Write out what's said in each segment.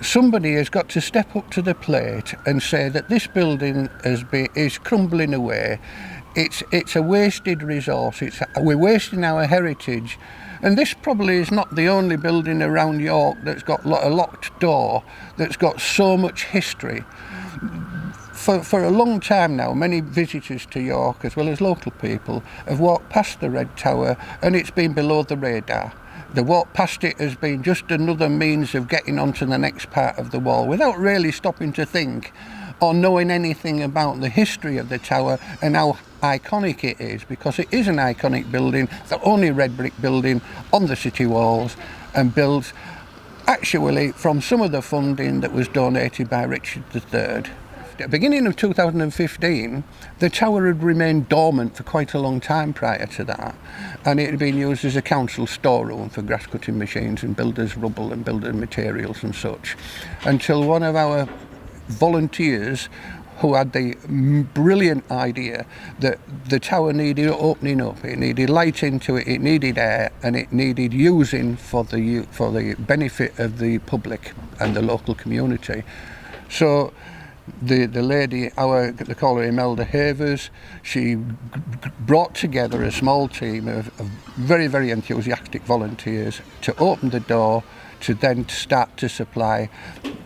somebody has got to step up to the plate and say that this building is crumbling away. It's a wasted resource. We're wasting our heritage. And this probably is not the only building around York that's got a locked door, that's got so much history. For a long time now, many visitors to York, as well as local people, have walked past the Red Tower and it's been below the radar. The walk past it has been just another means of getting onto the next part of the wall without really stopping to think or knowing anything about the history of the tower and how iconic it is, because it is an iconic building, the only red brick building on the city walls, and built actually from some of the funding that was donated by Richard III. At the beginning of 2015, the tower had remained dormant for quite a long time prior to that, and it had been used as a council storeroom for grass cutting machines and builders' rubble and building materials and such, until one of our volunteers who had the brilliant idea that the tower needed opening up, it needed light into it, it needed air, and it needed using for the benefit of the public and the local community. So the lady, they call her Imelda Havers, she brought together a small team of very, very enthusiastic volunteers to open the door, to then start to supply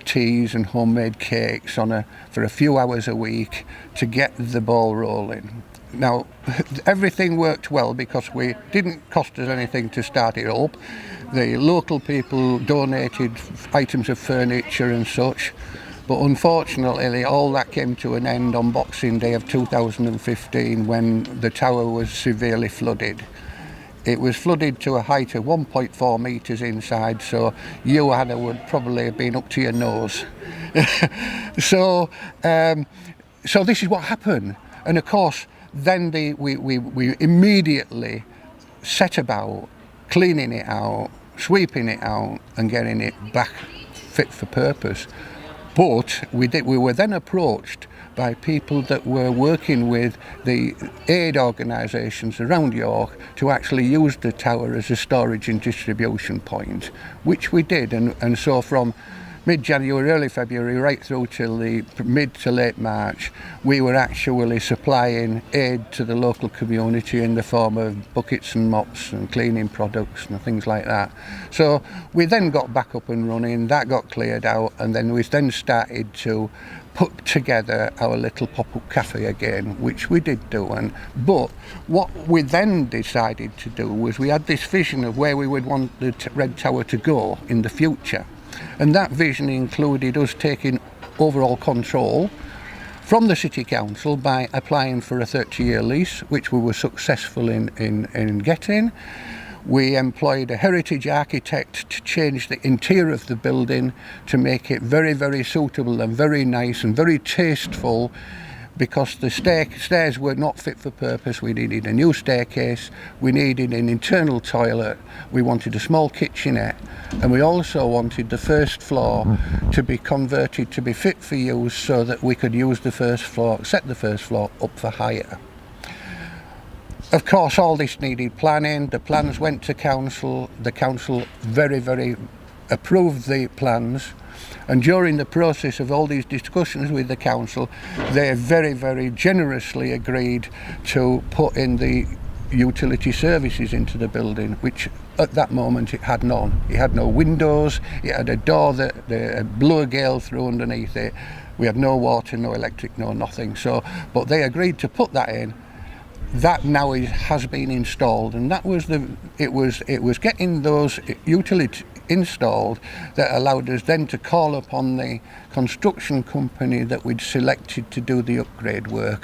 teas and homemade cakes for a few hours a week to get the ball rolling. Now, everything worked well because it didn't cost us anything to start it up. The local people donated items of furniture and such, but unfortunately all that came to an end on Boxing Day of 2015 when the tower was severely flooded. It was flooded to a height of 1.4 metres inside, so you, Hannah, would probably have been up to your nose. So this is what happened. And of course, then we immediately set about cleaning it out, sweeping it out, and getting it back fit for purpose. But we were then approached by people that were working with the aid organisations around York to actually use the tower as a storage and distribution point, which we did. And so from mid-January, early February, right through till the mid to late March, we were actually supplying aid to the local community in the form of buckets and mops and cleaning products and things like that. So we then got back up and running, that got cleared out, and then we then started to put together our little pop-up cafe again, which we did do. But what we then decided to do was we had this vision of where we would want the Red Tower to go in the future. And that vision included us taking overall control from the City Council by applying for a 30-year lease, which we were successful in getting. We employed a heritage architect to change the interior of the building to make it very, very suitable and very nice and very tasteful, because the stairs were not fit for purpose. We needed a new staircase, we needed an internal toilet, we wanted a small kitchenette, and we also wanted the first floor to be converted to be fit for use so that we could use the first floor, set the first floor up for hire. Of course, all this needed planning. The plans went to council. The council very, very approved the plans. And during the process of all these discussions with the council, they very, very generously agreed to put in the utility services into the building, which at that moment it had none. It had no windows, it had a door that blew a gale through underneath it. We had no water, no electric, no nothing. So, but they agreed to put that in. That now has been installed, and that was it was getting those utilities installed that allowed us then to call upon the construction company that we'd selected to do the upgrade work.